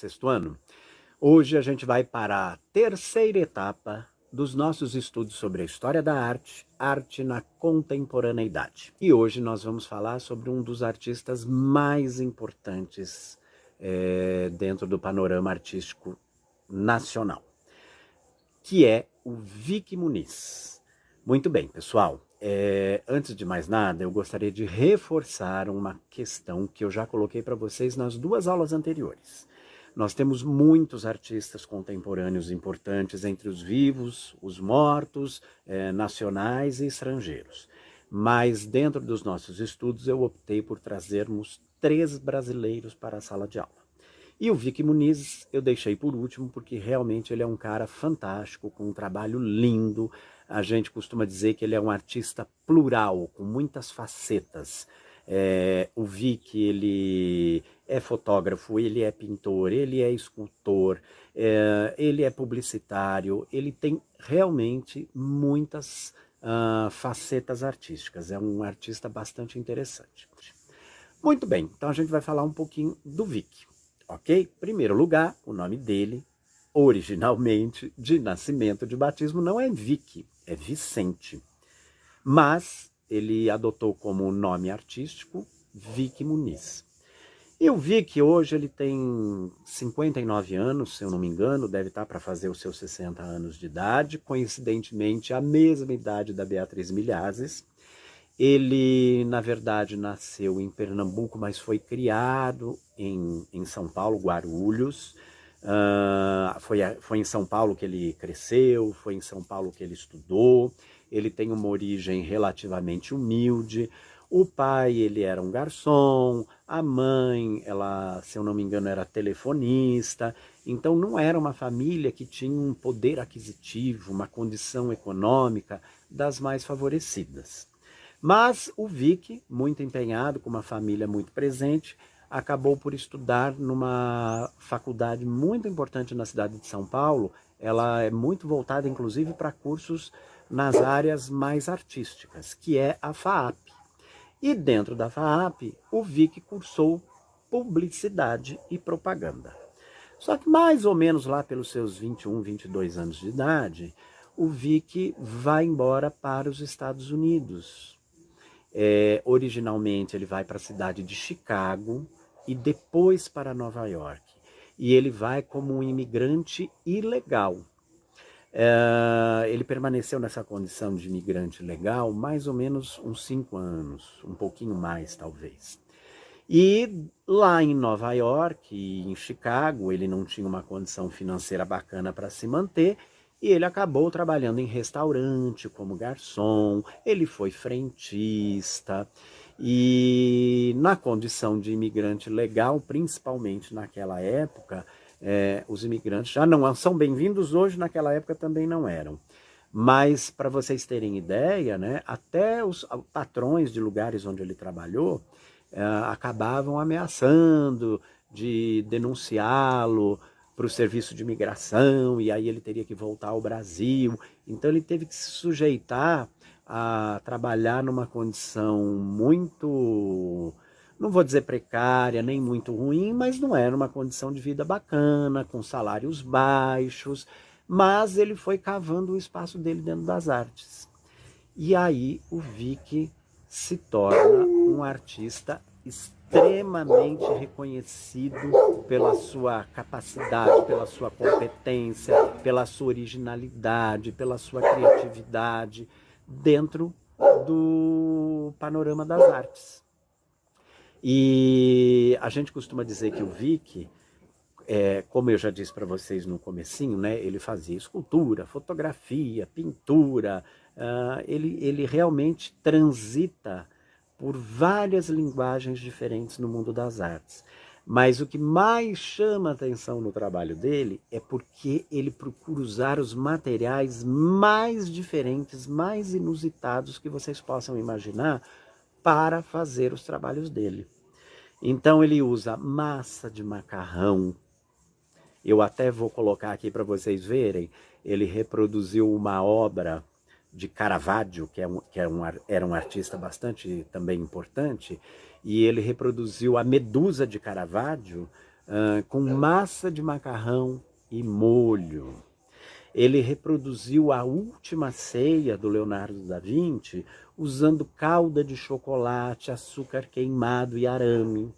sexto ano. Hoje a gente vai para a terceira etapa dos nossos estudos sobre a história da arte, arte na contemporaneidade. E hoje nós vamos falar sobre um dos artistas mais importantes dentro do panorama artístico nacional, que é o Vicky Muniz. Muito bem, pessoal. Antes de mais nada, eu gostaria de reforçar uma questão que eu já coloquei para vocês nas duas aulas anteriores. Nós temos muitos artistas contemporâneos importantes entre os vivos, os mortos, nacionais e estrangeiros. Mas dentro dos nossos estudos eu optei por trazermos 3 brasileiros para a sala de aula. E o Vicky Muniz eu deixei por último porque realmente ele é um cara fantástico, com um trabalho lindo. A gente costuma dizer que ele é um artista plural, com muitas facetas. O Vicky, ele é fotógrafo, ele é pintor, ele é escultor, ele é publicitário, ele tem realmente muitas facetas artísticas. É um artista bastante interessante. Muito bem, então a gente vai falar um pouquinho do Vicky. Ok? Primeiro lugar, o nome dele, originalmente, de nascimento, de batismo, não é Vicky, é Vicente. Mas ele adotou como nome artístico Vicky Muniz. E o Vicky hoje ele tem 59 anos, se eu não me engano, deve estar para fazer os seus 60 anos de idade, coincidentemente a mesma idade da Beatriz Milhazes. Ele, na verdade, nasceu em Pernambuco, mas foi criado em São Paulo, Guarulhos. Foi em São Paulo que ele cresceu, foi em São Paulo que ele estudou. Ele tem uma origem relativamente humilde. O pai, ele era um garçom, a mãe, ela, se eu não me engano, era telefonista. Então não era uma família que tinha um poder aquisitivo, uma condição econômica das mais favorecidas. Mas o Vicky, muito empenhado, com uma família muito presente, acabou por estudar numa faculdade muito importante na cidade de São Paulo. Ela é muito voltada, inclusive, para cursos nas áreas mais artísticas, que é a FAAP. E dentro da FAAP, o Vicky cursou publicidade e propaganda. Só que mais ou menos lá pelos seus 21, 22 anos de idade, o Vicky vai embora para os Estados Unidos. Originalmente ele vai para a cidade de Chicago e depois para Nova York. E ele vai como um imigrante ilegal. Ele permaneceu nessa condição de imigrante legal mais ou menos uns 5 anos, um pouquinho mais talvez. E lá em Nova York e em Chicago ele não tinha uma condição financeira bacana para se manter, e ele acabou trabalhando em restaurante como garçom, ele foi frentista, e na condição de imigrante legal, principalmente naquela época, os imigrantes já não são bem-vindos hoje, naquela época também não eram. Mas, para vocês terem ideia, né, até os patrões de lugares onde ele trabalhou acabavam ameaçando de denunciá-lo para o serviço de imigração, e aí ele teria que voltar ao Brasil. Então ele teve que se sujeitar a trabalhar numa condição muito, não vou dizer precária, nem muito ruim, mas não era uma condição de vida bacana, com salários baixos, mas ele foi cavando o espaço dele dentro das artes. E aí o Vicky se torna um artista extremamente reconhecido pela sua capacidade, pela sua competência, pela sua originalidade, pela sua criatividade dentro do panorama das artes. E a gente costuma dizer que o Vicky, como eu já disse para vocês no comecinho, né, ele fazia escultura, fotografia, pintura, ele realmente transita por várias linguagens diferentes no mundo das artes. Mas o que mais chama a atenção no trabalho dele é porque ele procura usar os materiais mais diferentes, mais inusitados que vocês possam imaginar para fazer os trabalhos dele. Então ele usa massa de macarrão. Eu até vou colocar aqui para vocês verem. Ele reproduziu uma obra de Caravaggio, era um artista bastante também importante, e ele reproduziu a Medusa de Caravaggio com massa de macarrão e molho. Ele reproduziu a Última Ceia do Leonardo da Vinci usando calda de chocolate, açúcar queimado e arame.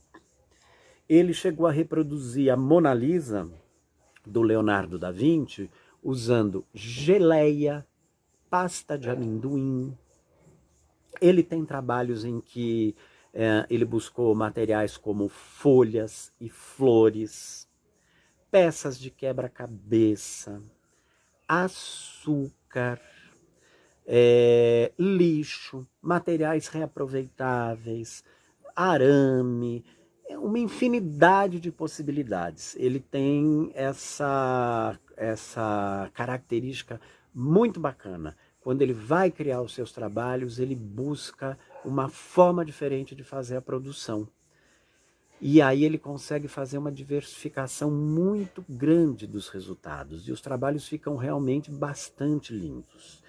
Ele chegou a reproduzir a Mona Lisa do Leonardo da Vinci usando geleia, pasta de amendoim. Ele tem trabalhos em que ele buscou materiais como folhas e flores, peças de quebra-cabeça, açúcar, lixo, materiais reaproveitáveis, arame, uma infinidade de possibilidades. Ele tem essa característica muito bacana. Quando ele vai criar os seus trabalhos, ele busca uma forma diferente de fazer a produção. E aí ele consegue fazer uma diversificação muito grande dos resultados. E os trabalhos ficam realmente bastante lindos.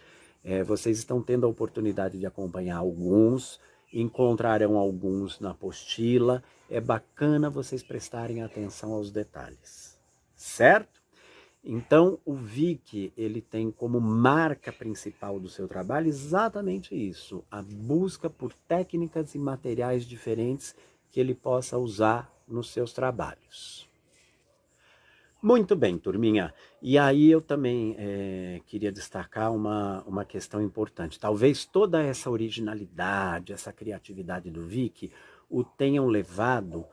Vocês estão tendo a oportunidade de acompanhar alguns, encontrarão alguns na apostila. É bacana vocês prestarem atenção aos detalhes, certo? Então, o Vick, ele tem como marca principal do seu trabalho exatamente isso, a busca por técnicas e materiais diferentes que ele possa usar nos seus trabalhos. Muito bem, turminha. E aí eu também queria destacar uma questão importante. Talvez toda essa originalidade, essa criatividade do Vick o tenham levado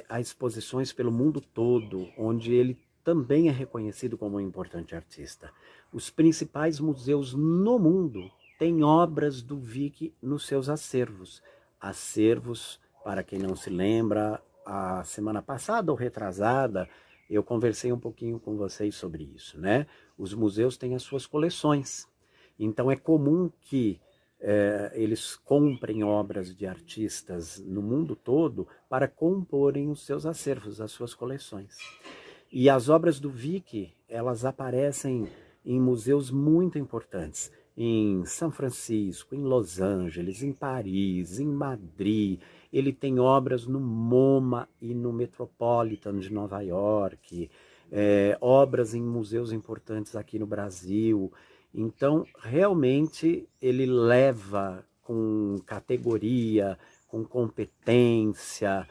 a exposições pelo mundo todo, onde ele também é reconhecido como um importante artista. Os principais museus no mundo têm obras do Vick nos seus acervos. Acervos, para quem não se lembra, a semana passada ou retrasada, eu conversei um pouquinho com vocês sobre isso, né? Os museus têm as suas coleções. Então é comum que eles comprem obras de artistas no mundo todo para comporem os seus acervos, as suas coleções. E as obras do Vick, elas aparecem em museus muito importantes, em São Francisco, em Los Angeles, em Paris, em Madrid. Ele tem obras no MoMA e no Metropolitan de Nova York, obras em museus importantes aqui no Brasil. Então, realmente, ele leva com categoria, com competência,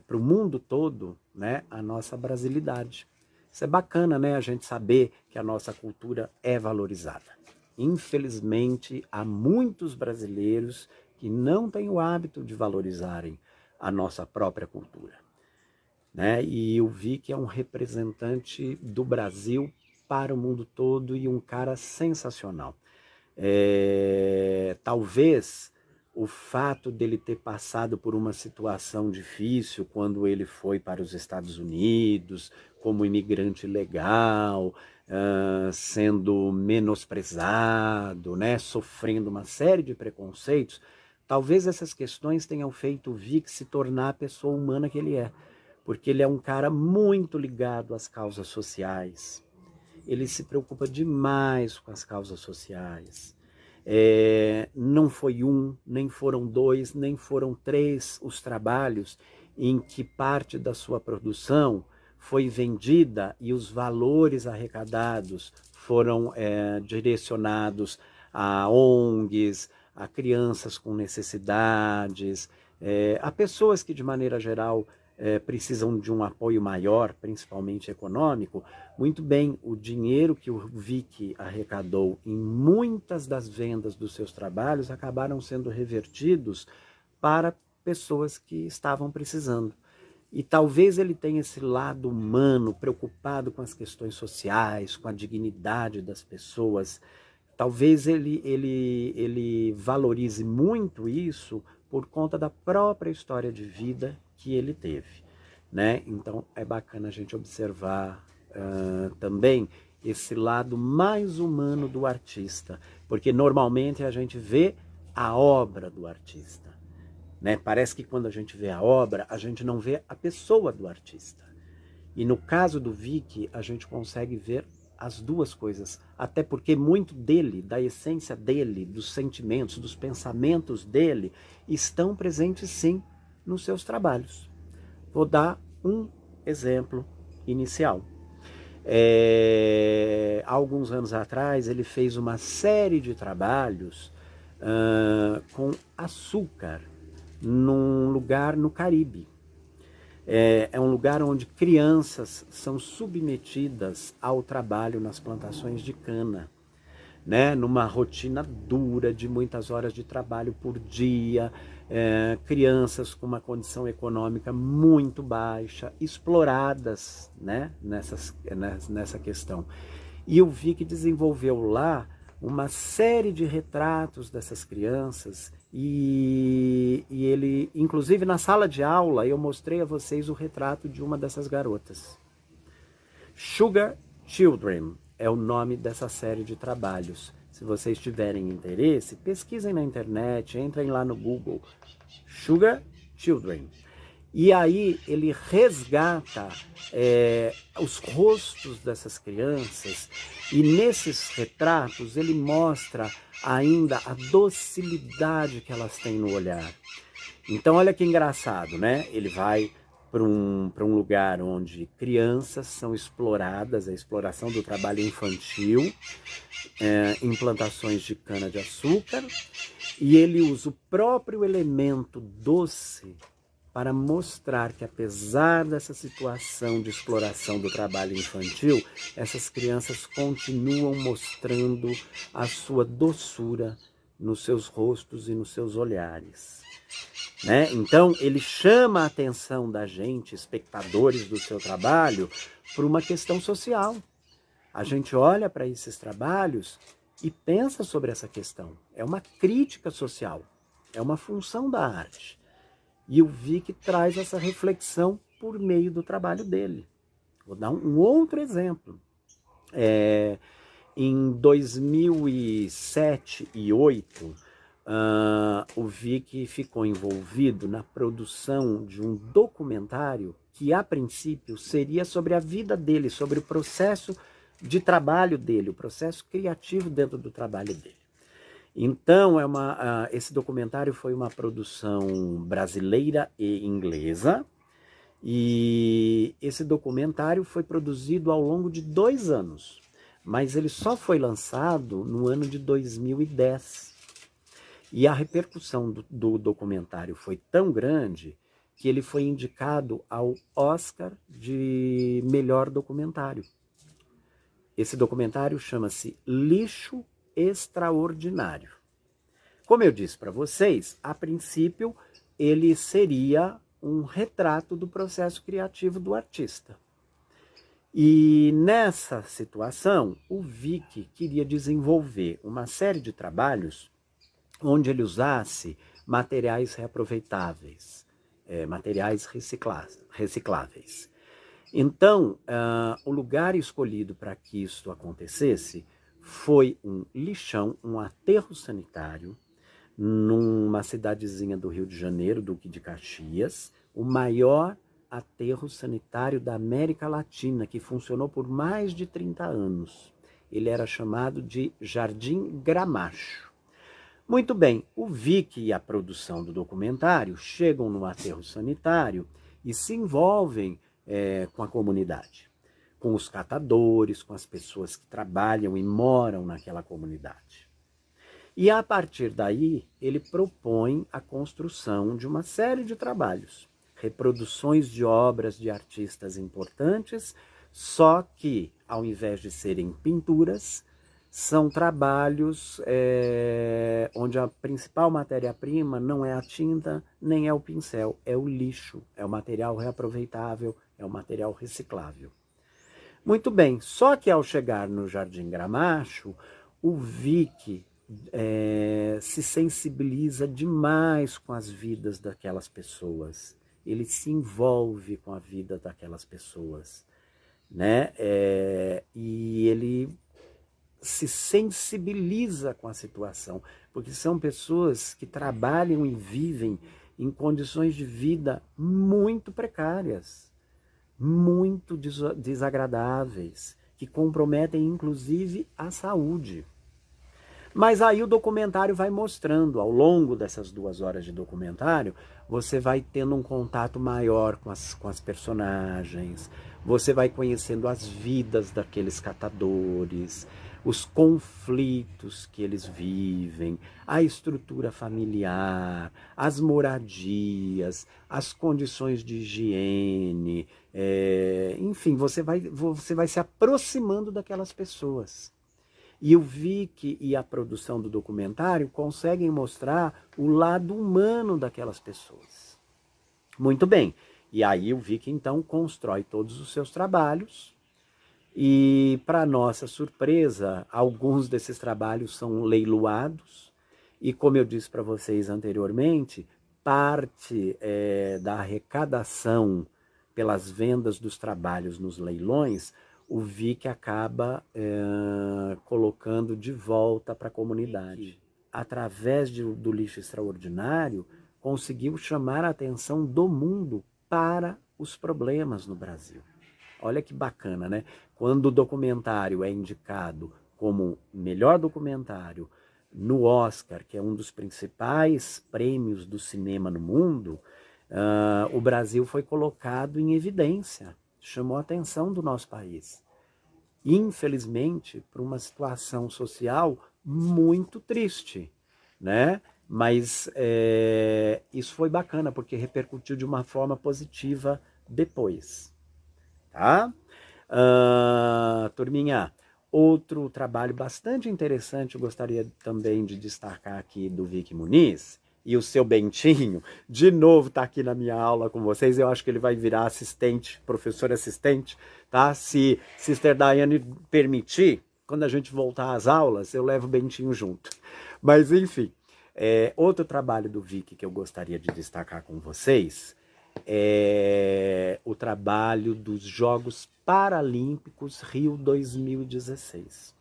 para o mundo todo, né, a nossa brasilidade. Isso é bacana, né, a gente saber que a nossa cultura é valorizada. Infelizmente, há muitos brasileiros que não têm o hábito de valorizarem a nossa própria cultura, né? E eu vi que é um representante do Brasil para o mundo todo e um cara sensacional. Talvez o fato dele ter passado por uma situação difícil quando ele foi para os Estados Unidos, como imigrante ilegal, sendo menosprezado, né, sofrendo uma série de preconceitos, talvez essas questões tenham feito o Vick se tornar a pessoa humana que ele é, porque ele é um cara muito ligado às causas sociais. Ele se preocupa demais com as causas sociais. Não foi um, nem foram dois, nem foram três os trabalhos em que parte da sua produção foi vendida e os valores arrecadados foram direcionados a ONGs, a crianças com necessidades, a pessoas que de maneira geral precisam de um apoio maior, principalmente econômico. Muito bem, o dinheiro que o Vick arrecadou em muitas das vendas dos seus trabalhos acabaram sendo revertidos para pessoas que estavam precisando. E talvez ele tenha esse lado humano, preocupado com as questões sociais, com a dignidade das pessoas. Talvez ele valorize muito isso por conta da própria história de vida que ele teve, né? Então é bacana a gente observar também esse lado mais humano do artista, porque normalmente a gente vê a obra do artista, né? Parece que quando a gente vê a obra, a gente não vê a pessoa do artista. E no caso do Vick, a gente consegue ver as duas coisas, até porque muito dele, da essência dele, dos sentimentos, dos pensamentos dele, estão presentes sim nos seus trabalhos. Vou dar um exemplo inicial. Alguns anos atrás, ele fez uma série de trabalhos com açúcar num lugar no Caribe. É um lugar onde crianças são submetidas ao trabalho nas plantações de cana, né? Numa rotina dura de muitas horas de trabalho por dia, crianças com uma condição econômica muito baixa, exploradas, né? Nessa questão. E eu vi que desenvolveu lá uma série de retratos dessas crianças e ele, inclusive na sala de aula, eu mostrei a vocês o retrato de uma dessas garotas. Sugar Children é o nome dessa série de trabalhos. Se vocês tiverem interesse, pesquisem na internet, entrem lá no Google, Sugar Children. E aí ele resgata os rostos dessas crianças e nesses retratos ele mostra ainda a docilidade que elas têm no olhar. Então olha que engraçado, né? Ele vai para um lugar onde crianças são exploradas, a exploração do trabalho infantil, em plantações de cana-de-açúcar, e ele usa o próprio elemento doce para mostrar que, apesar dessa situação de exploração do trabalho infantil, essas crianças continuam mostrando a sua doçura nos seus rostos e nos seus olhares. Né? Então, ele chama a atenção da gente, espectadores do seu trabalho, por uma questão social. A gente olha para esses trabalhos e pensa sobre essa questão. É uma crítica social, é uma função da arte. E eu vi que traz essa reflexão por meio do trabalho dele. Vou dar um outro exemplo. Em 2007 e 2008, o Vic ficou envolvido na produção de um documentário que, a princípio, seria sobre a vida dele, sobre o processo de trabalho dele, o processo criativo dentro do trabalho dele. Então, esse documentário foi uma produção brasileira e inglesa, e esse documentário foi produzido ao longo de 2 anos, mas ele só foi lançado no ano de 2010. E a repercussão do documentário foi tão grande que ele foi indicado ao Oscar de melhor documentário. Esse documentário chama-se Lixo Extraordinário. Como eu disse para vocês, a princípio ele seria um retrato do processo criativo do artista. E nessa situação, o Vic queria desenvolver uma série de trabalhos onde ele usasse materiais reaproveitáveis, materiais recicláveis. Então, o lugar escolhido para que isso acontecesse foi um lixão, um aterro sanitário, numa cidadezinha do Rio de Janeiro, Duque de Caxias, o maior aterro sanitário da América Latina, que funcionou por mais de 30 anos. Ele era chamado de Jardim Gramacho. Muito bem, o Vic e a produção do documentário chegam no aterro sanitário e se envolvem com a comunidade, com os catadores, com as pessoas que trabalham e moram naquela comunidade. E a partir daí, ele propõe a construção de uma série de trabalhos, reproduções de obras de artistas importantes, só que, ao invés de serem pinturas, são trabalhos onde a principal matéria-prima não é a tinta, nem é o pincel, é o lixo, é o material reaproveitável, é o material reciclável. Muito bem, só que ao chegar no Jardim Gramacho, o Vic se sensibiliza demais com as vidas daquelas pessoas. Ele se envolve com a vida daquelas pessoas, né? E ele se sensibiliza com a situação, porque são pessoas que trabalham e vivem em condições de vida muito precárias, muito desagradáveis, que comprometem inclusive a saúde. Mas aí o documentário vai mostrando, ao longo dessas 2 horas de documentário, você vai tendo um contato maior com as personagens, você vai conhecendo as vidas daqueles catadores, os conflitos que eles vivem, a estrutura familiar, as moradias, as condições de higiene, enfim, você vai se aproximando daquelas pessoas. E o Vic e a produção do documentário conseguem mostrar o lado humano daquelas pessoas. Muito bem. E aí o Vic então constrói todos os seus trabalhos e, para nossa surpresa, alguns desses trabalhos são leiloados e, como eu disse para vocês anteriormente, parte da arrecadação pelas vendas dos trabalhos nos leilões, o Vic acaba colocando de volta para a comunidade. Através do lixo extraordinário, conseguiu chamar a atenção do mundo para os problemas no Brasil. Olha que bacana, né? Quando o documentário é indicado como melhor documentário no Oscar, que é um dos principais prêmios do cinema no mundo, o Brasil foi colocado em evidência, chamou a atenção do nosso país. Infelizmente, por uma situação social muito triste, né? Mas isso foi bacana, porque repercutiu de uma forma positiva depois, tá? Turminha, outro trabalho bastante interessante, eu gostaria também de destacar aqui do Vic Muniz, e o seu Bentinho, de novo está aqui na minha aula com vocês, eu acho que ele vai virar assistente, professor assistente, tá? Se Sister Daiane permitir, quando a gente voltar às aulas, eu levo o Bentinho junto. Mas enfim, outro trabalho do Vic que eu gostaria de destacar com vocês é o trabalho dos Jogos Paralímpicos Rio 2016.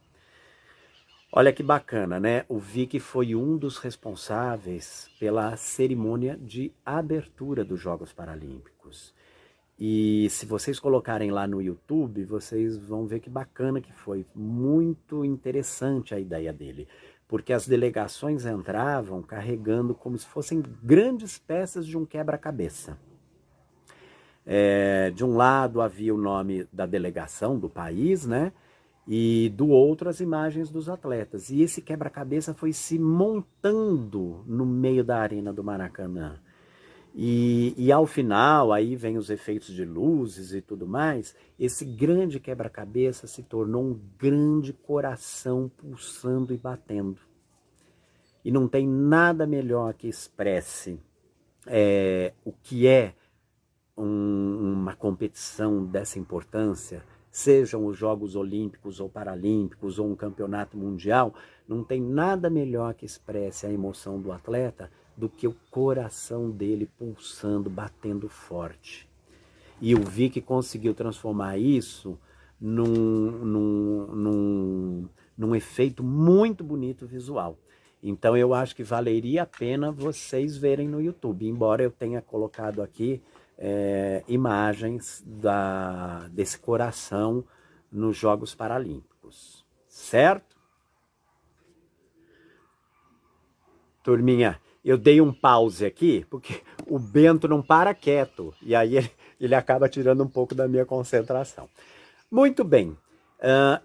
Olha que bacana, né? O Vic foi um dos responsáveis pela cerimônia de abertura dos Jogos Paralímpicos. E se vocês colocarem lá no YouTube, vocês vão ver que bacana que foi. Muito interessante a ideia dele. Porque as delegações entravam carregando como se fossem grandes peças de um quebra-cabeça. De um lado havia o nome da delegação do país, né? E do outro as imagens dos atletas. E esse quebra-cabeça foi se montando no meio da arena do Maracanã. E ao final, aí vem os efeitos de luzes e tudo mais, esse grande quebra-cabeça se tornou um grande coração pulsando e batendo. E não tem nada melhor que expresse o que é uma competição dessa importância, sejam os Jogos Olímpicos ou Paralímpicos ou um campeonato mundial, não tem nada melhor que expresse a emoção do atleta do que o coração dele pulsando, batendo forte. E o Vic conseguiu transformar isso num efeito muito bonito visual. Então eu acho que valeria a pena vocês verem no YouTube, embora eu tenha colocado aqui imagens desse coração nos Jogos Paralímpicos, certo? Turminha, eu dei um pause aqui, porque o Bento não para quieto, e aí ele acaba tirando um pouco da minha concentração. Muito bem,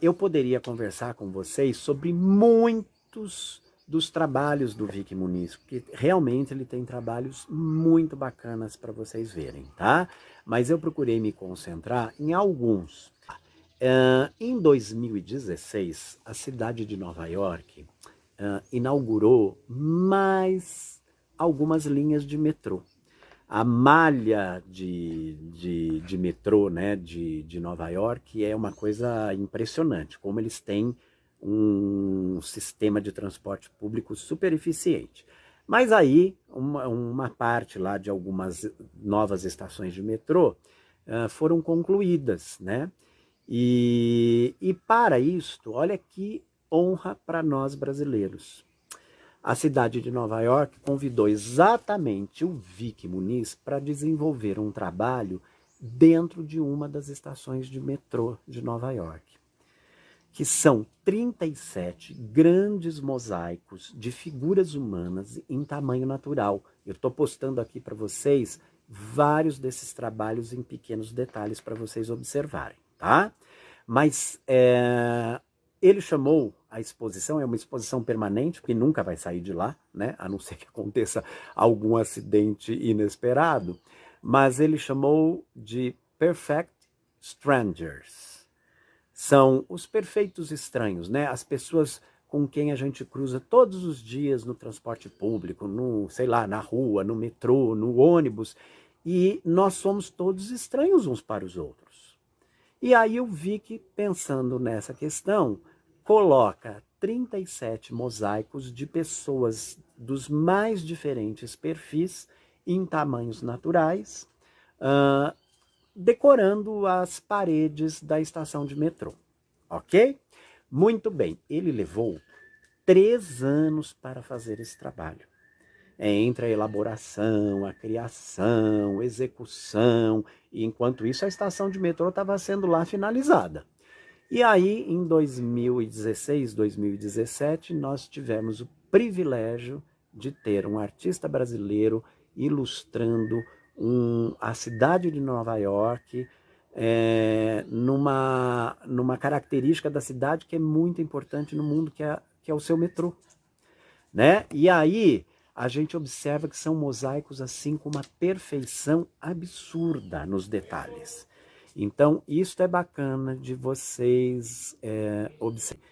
eu poderia conversar com vocês sobre muitos dos trabalhos do Vic Muniz, porque realmente ele tem trabalhos muito bacanas para vocês verem, tá? Mas eu procurei me concentrar em alguns. Em 2016, a cidade de Nova York inaugurou mais algumas linhas de metrô. A malha de metrô, né, de Nova York é uma coisa impressionante, como eles têm um sistema de transporte público super eficiente. Mas aí, uma parte lá de algumas novas estações de metrô foram concluídas, né? E para isto, olha que honra para nós brasileiros. A cidade de Nova York convidou exatamente o Vic Muniz para desenvolver um trabalho dentro de uma das estações de metrô de Nova York. que são 37 grandes mosaicos de figuras humanas em tamanho natural. Eu estou postando aqui para vocês vários desses trabalhos em pequenos detalhes para vocês observarem, tá? Mas ele chamou a exposição, é uma exposição permanente, porque nunca vai sair de lá, né? A não ser que aconteça algum acidente inesperado, mas ele chamou de Perfect Strangers. São os perfeitos estranhos, né? As pessoas com quem a gente cruza todos os dias no transporte público, no, sei lá, na rua, no metrô, no ônibus, e nós somos todos estranhos uns para os outros. E aí eu vi que, pensando nessa questão, coloca 37 mosaicos de pessoas dos mais diferentes perfis, em tamanhos naturais, decorando as paredes da estação de metrô, ok? Muito bem, ele levou 3 anos para fazer esse trabalho. Entre a elaboração, a criação, execução, e enquanto isso a estação de metrô estava sendo lá finalizada. E aí, em 2016, 2017, nós tivemos o privilégio de ter um artista brasileiro ilustrando a cidade de Nova York, numa característica da cidade que é muito importante no mundo, que é o seu metrô, né? E aí a gente observa que são mosaicos assim com uma perfeição absurda nos detalhes. Então, isso é bacana de vocês observarem.